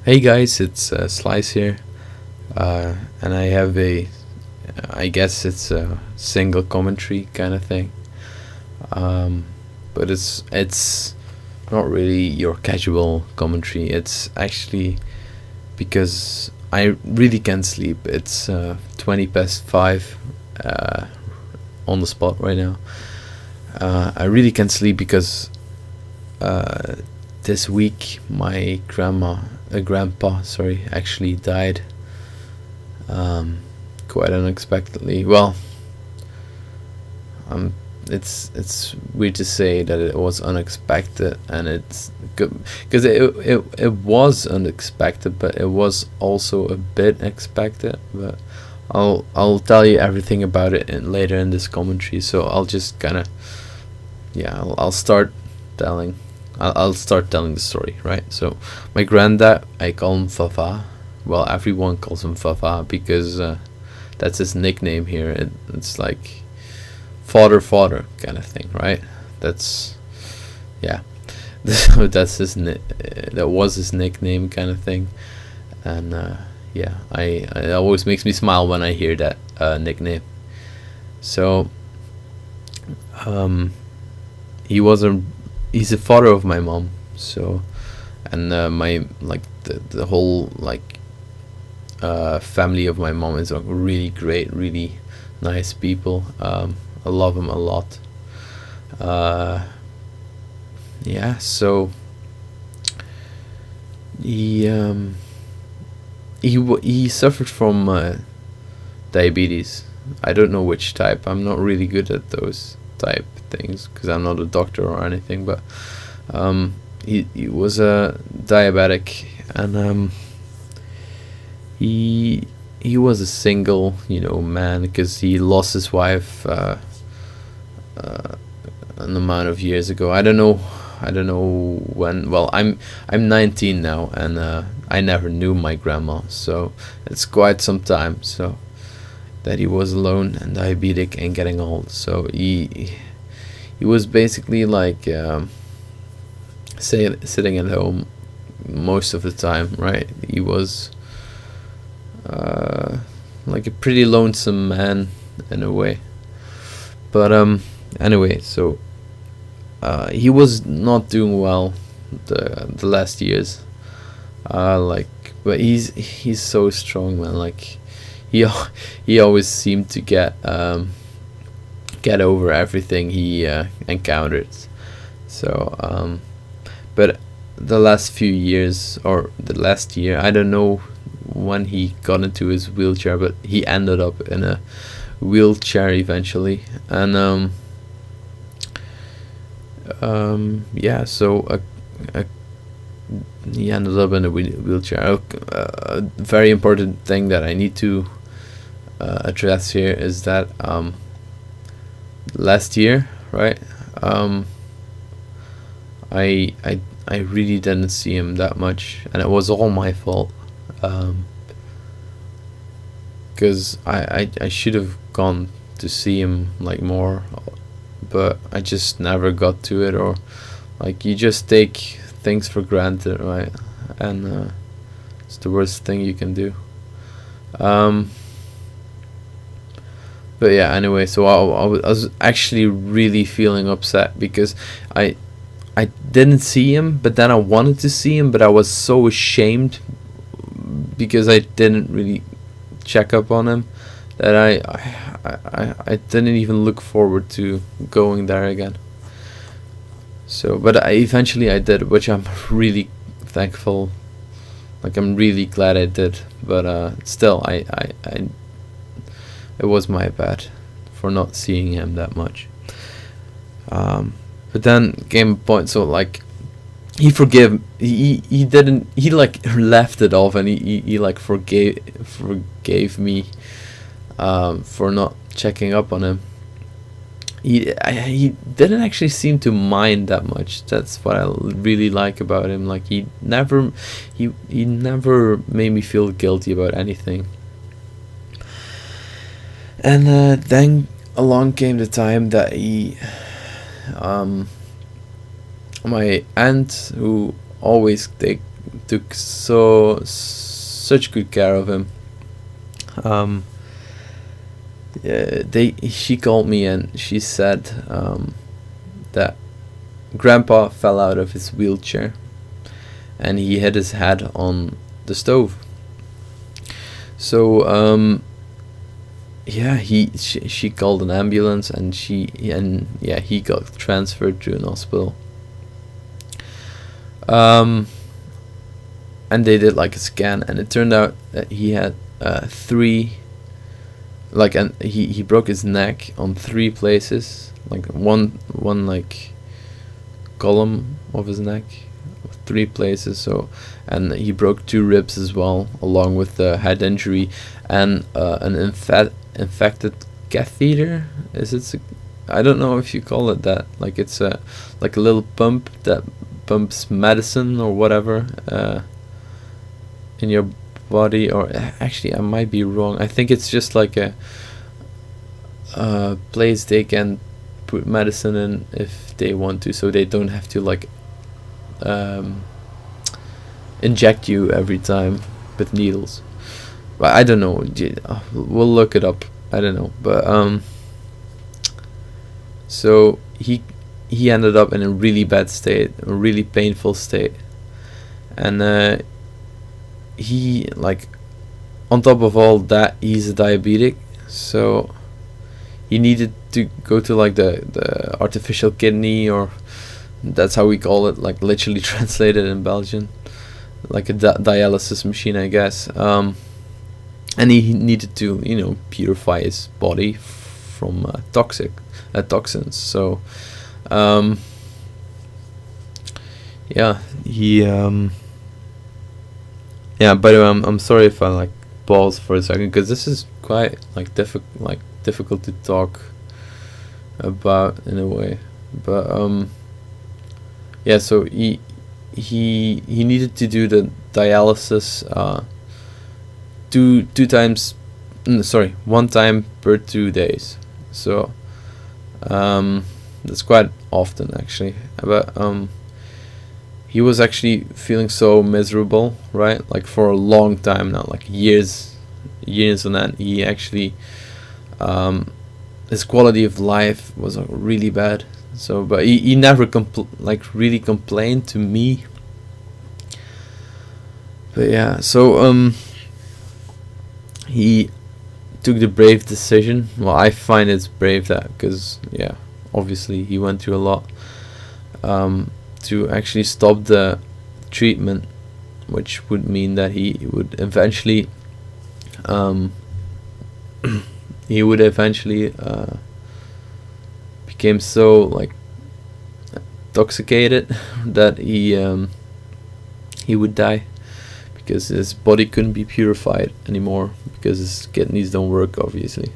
Hey guys, it's Slice here, and I have I guess it's a single commentary kind of thing, um, but it's not really your casual commentary. It's actually because I really can't sleep. It's 20 past 5 on the spot right now. I really can't sleep because uh, this week my grandpa, sorry, actually died um, quite unexpectedly. Well, um, it's weird to say that it was unexpected, and it's good because it was unexpected, but it was also a bit expected. But I'll tell you everything about it later in this commentary. So I'll just kind of yeah I'll start telling. I'll start telling the story, right? So, my granddad, I call him Vava. Well, everyone calls him Vava because that's his nickname here. It's like father kind of thing, right? That's yeah. So that's that was his nickname kind of thing, and yeah, I it always makes me smile when I hear that nickname. So um, he was a he's the father of my mom. So and my like the whole like family of my mom is like really great, really nice people. I love them a lot. Uh, yeah, so he he suffered from diabetes. I don't know which type. I'm not really good at those type things because I'm not a doctor or anything. But he was a diabetic, and he was a single man because he lost his wife uh, an amount of years ago. I don't know when. Well, I'm 19 now, and I never knew my grandma, so it's quite some time. So that he was alone and diabetic and getting old. So he was basically like sitting at home most of the time, right? He was uh, like a pretty lonesome man in a way. But anyway, so he was not doing well the last years. Like, but he's so strong, man. Like, he he always seemed to get over everything he encountered. So, but the last few years or the last year, I don't know when he got into his wheelchair, but he ended up in a wheelchair eventually, and yeah, so he ended up in a wheelchair. A very important thing that I need to address here is that last year, right? Um, I really didn't see him that much, and it was all my fault. Um, because I should have gone to see him like more, but I just never got to it, or like you just take things for granted, right? And it's the worst thing you can do. Um, but yeah, anyway, so I was actually really feeling upset because I I didn't see him, but then I wanted to see him, but I was so ashamed because I didn't really check up on him that I didn't even look forward to going there again. So, but eventually I did, which I'm really thankful. Like, I'm really glad I did. But still, I it was my bad for not seeing him that much. But then came a point, so like he didn't, he like left it off, and he like forgave me for not checking up on him. He didn't actually seem to mind that much. That's what I really like about him. Like, he never made me feel guilty about anything. And then along came the time that um my aunt, who always took such good care of him. Um, she called me and she said that Grandpa fell out of his wheelchair and he hit his head on the stove. So she called an ambulance and he got transferred to an hospital. And they did like a scan, and it turned out that he had he broke his neck on 3 places, like one like column of his neck, 3 places. So, and he broke 2 ribs as well, along with the head injury and an infected catheter. I don't know if you call it that. Like it's a little pump that pumps medicine or whatever in your body. Or actually, I might be wrong. I think it's just like a place they can put medicine in if they want to, so they don't have to like inject you every time with needles. But I don't know. We'll look it up. I don't know. But so he ended up in a really bad state, a really painful state, and he, like, on top of all that, he's a diabetic, so he needed to go to like the artificial kidney, or that's how we call it, like literally translated in Belgian, like a dialysis machine, I guess. And he needed to purify his body from toxins. So by the way, I'm sorry if I like pause for a second, because this is quite like difficult to talk about in a way. But so he needed to do the dialysis one time per 2 days. So that's quite often actually. But he was actually feeling so miserable, right? Like for a long time now, like years on end. He actually his quality of life was really bad. So, but he never really complained to me. But yeah, so he took the brave decision. Well, I find it's brave that, because obviously he went through a lot, to actually stop the treatment, which would mean that he would eventually became so like intoxicated that he would die, because his body couldn't be purified anymore, because his kidneys don't work, obviously.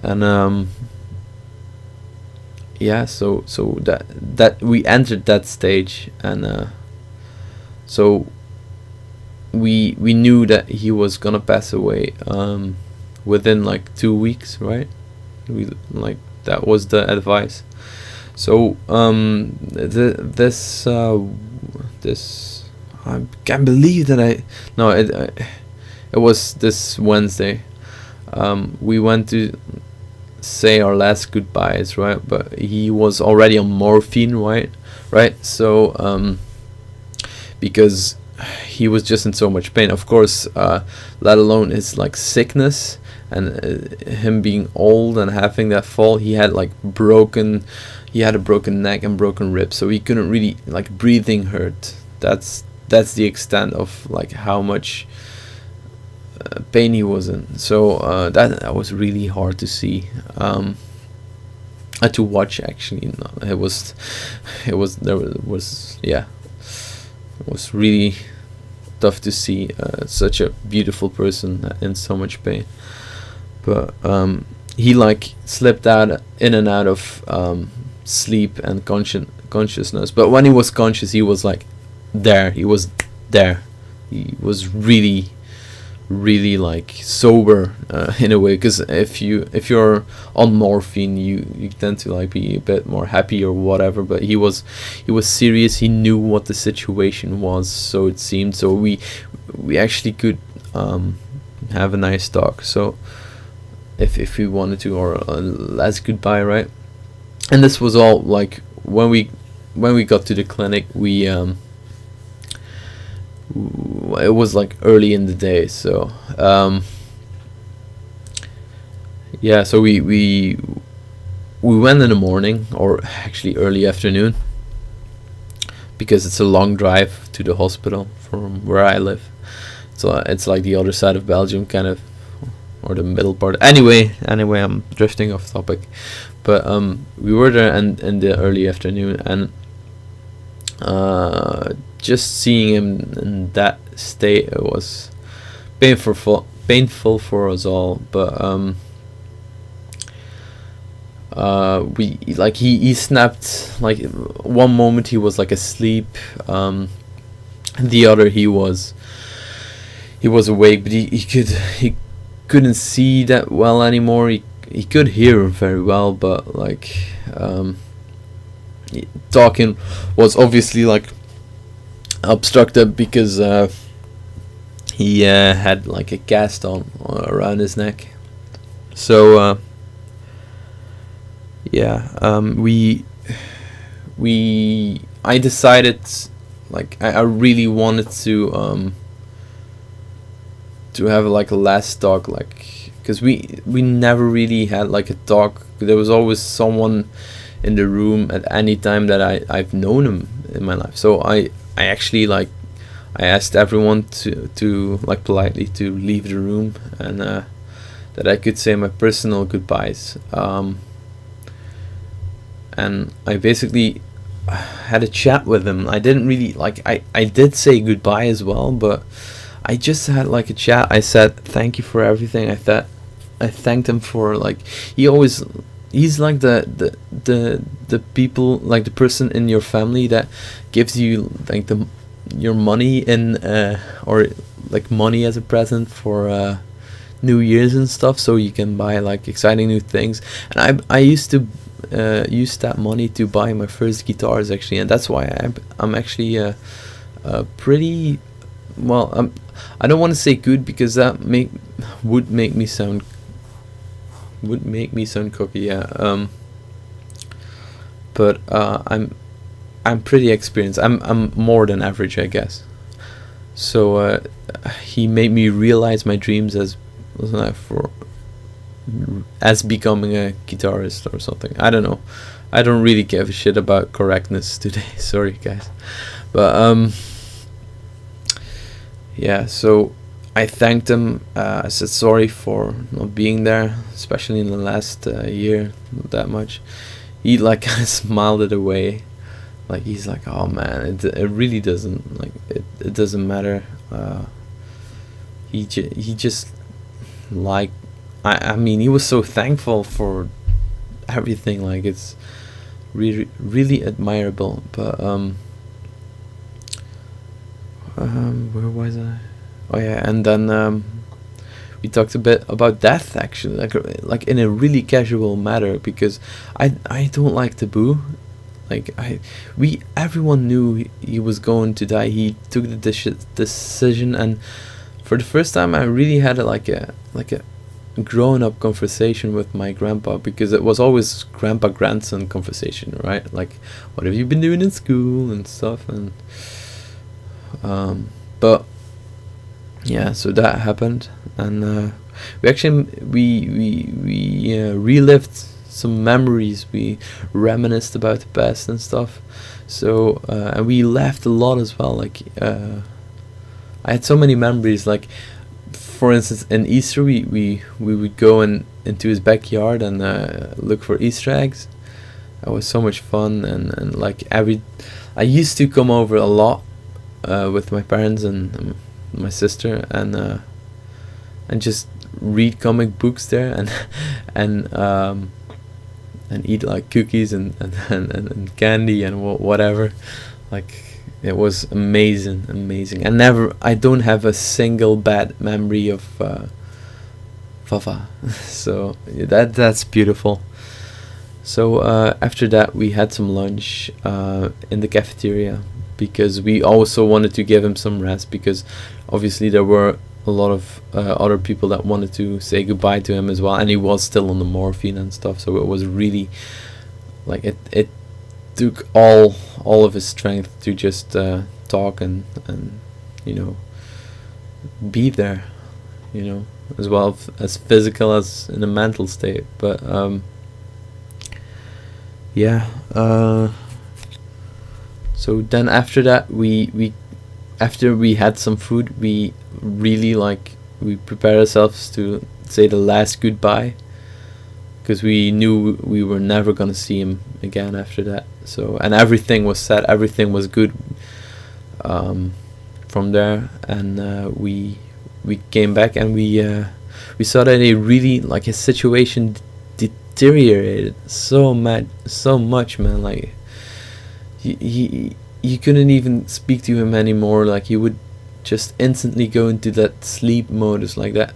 And so that we entered that stage, and so we knew that he was gonna pass away within like 2 weeks, right? That was the advice. So this I can't believe that it was this Wednesday. We went to say our last goodbyes, right? But he was already on morphine, right? So because he was just in so much pain, of course, let alone his like sickness, and him being old and having that fall. He had a broken neck and broken ribs, so he couldn't really, like, breathing hurt. That's the extent of like how much pain he was in. So that was really hard to see, to watch actually. No, it was really tough to see such a beautiful person in so much pain. But he like slipped in and out of sleep and consciousness. But when he was conscious, he was like there. He was there. He was really really like sober in a way, because if you're on morphine, you tend to like be a bit more happy or whatever, but he was serious. He knew what the situation was, so it seemed. So we actually could have a nice talk, so if we wanted to, or a last goodbye, right? And this was all like when we got to the clinic, it was like early in the day, so yeah, so we went in the morning, or actually early afternoon, because it's a long drive to the hospital from where I live. So it's like the other side of Belgium, kind of, or the middle part. Anyway, I'm drifting off topic, but we were there in the early afternoon, and just seeing him in that state, it was painful for us all. But we like he snapped. Like one moment he was like asleep, the other he was awake, but he couldn't see that well anymore. He could hear very well, but like talking was obviously like obstructed, because he had like a cast on around his neck. So I decided, like I really wanted to have like a last talk, like, because we never really had like a talk. There was always someone in the room at any time that I've known him in my life. So I actually like I asked everyone to like politely to leave the room, and that I could say my personal goodbyes. And I basically had a chat with him. I didn't really like I did say goodbye as well, but I just had like a chat. I said thank you for everything. I thanked him for, like, he's like the people, like the person in your family that gives you like your money in or like money as a present for New Year's and stuff, so you can buy like exciting new things. And I used to use that money to buy my first guitars, actually, and that's why I'm actually pretty well. I don't want to say good, because that would make me sound cocky, yeah. But I'm pretty experienced. I'm more than average, I guess. So he made me realize my dreams as becoming a guitarist or something. I don't know. I don't really give a shit about correctness today. Sorry, guys. But yeah. So I thanked him. I said sorry for not being there, especially in the last year, not that much. He like kind of smiled it away. Like he's like, oh man, it really doesn't, like, it doesn't matter. He just like, I mean, he was so thankful for everything. Like, it's really admirable. But where was I? Oh yeah, and then we talked a bit about death, actually, like in a really casual manner, because I don't like taboo. Like everyone knew he was going to die. He took the decision, and for the first time, I really had a grown-up conversation with my grandpa, because it was always grandpa-grandson conversation, right? Like, what have you been doing in school and stuff, and but yeah, so that happened, and we actually relived some memories. We reminisced about the past and stuff. So and we laughed a lot as well. Like I had so many memories. Like, for instance, in Easter, we would go into his backyard and look for Easter eggs. That was so much fun, and like I used to come over a lot with my parents and my sister, and just read comic books there, and eat like cookies and candy and whatever. Like, It was amazing, amazing. I don't have a single bad memory of Vava. So yeah, that's beautiful. So after that, we had some lunch in the cafeteria because we also wanted to give him some rest because obviously there were a lot of other people that wanted to say goodbye to him as well, and he was still on the morphine and stuff. So it was really like it took all of his strength to just talk and you know be there, you know, as well as physical as in a mental state. But yeah. So then after that, we after we had some food, we really like we prepared ourselves to say the last goodbye because we knew we were never gonna see him again after that. So and everything was set, everything was good from there, and we came back and we saw that he really like his situation deteriorated so much, man. Like you couldn't even speak to him anymore. Like he would just instantly go into that sleep modus, like that.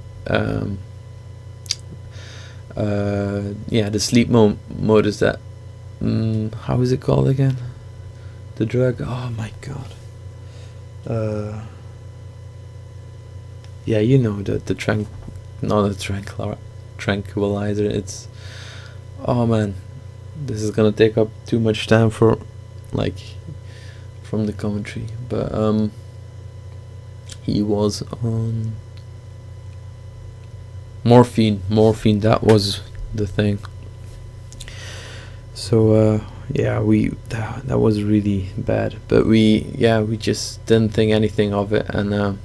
Yeah, the sleep modus. That how is it called again? The drug. Oh my god. Yeah, you know the not the tranquilizer. It's oh man, this is gonna take up too much time for like from the commentary, but he was on morphine, that was the thing. So yeah, that was really bad, but we just didn't think anything of it, and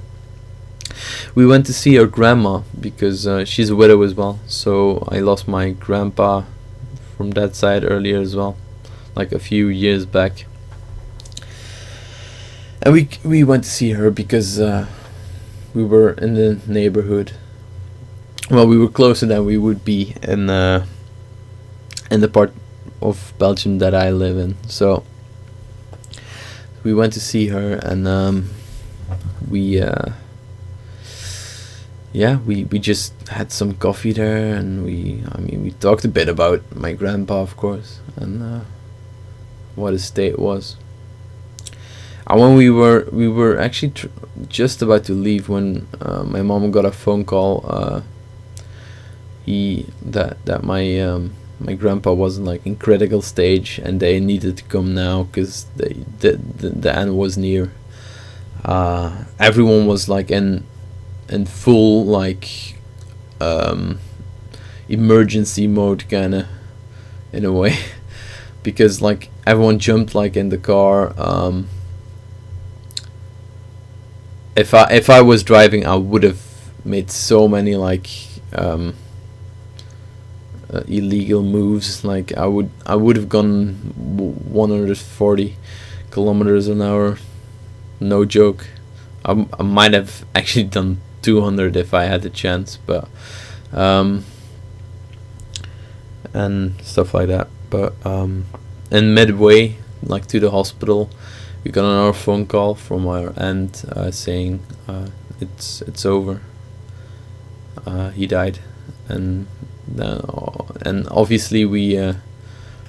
we went to see our grandma because she's a widow as well. So I lost my grandpa from that side earlier as well, like a few years back, and we went to see her because we were in the neighborhood. Well, we were closer than we would be in the part of Belgium that I live in. So we went to see her, and we we just had some coffee there, and we talked a bit about my grandpa, of course, and what his state was. And when we were actually just about to leave when my mom got a phone call. That my grandpa wasn't like in critical stage, and they needed to come now because the end was near. Everyone was like in full like emergency mode, kinda, in a way, because like everyone jumped like in the car. If I was driving, I would have made so many like illegal moves. Like I would have gone 140 kilometers an hour, no joke. I might have actually done 200 if I had the chance, but and stuff like that. But in midway, like to the hospital, we got another phone call from our aunt saying it's over. He died, and obviously we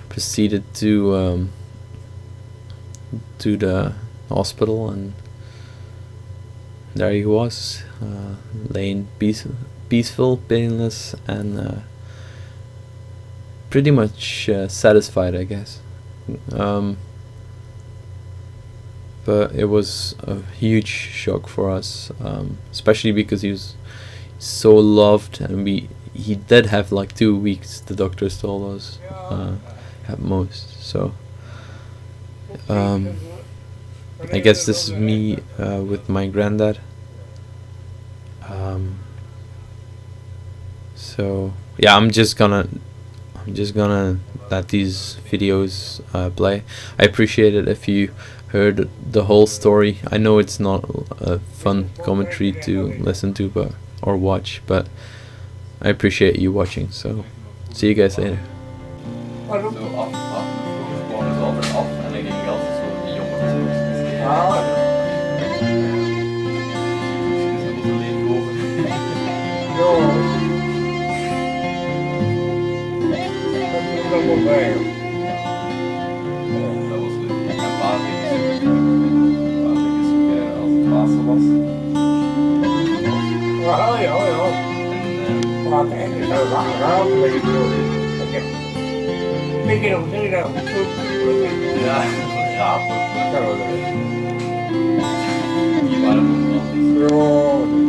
proceeded to the hospital, and there he was, laying peaceful, painless, and pretty much satisfied, I guess. But it was a huge shock for us, especially because he was so loved, and he did have like 2 weeks, the doctors told us, at most. So I guess this is me with my granddad. So yeah, I'm just gonna let these videos play. I appreciate it if you heard the whole story. I know it's not a fun commentary to listen to or watch, but I appreciate you watching. So see you guys later. Ja, jo, dat doet allemaal bij. Ja, ja, ja. Maar het ene is zo raar, een beetje zo. Weet je nog niet dat Ja, ja. zo. Die waren ook wel. Ja,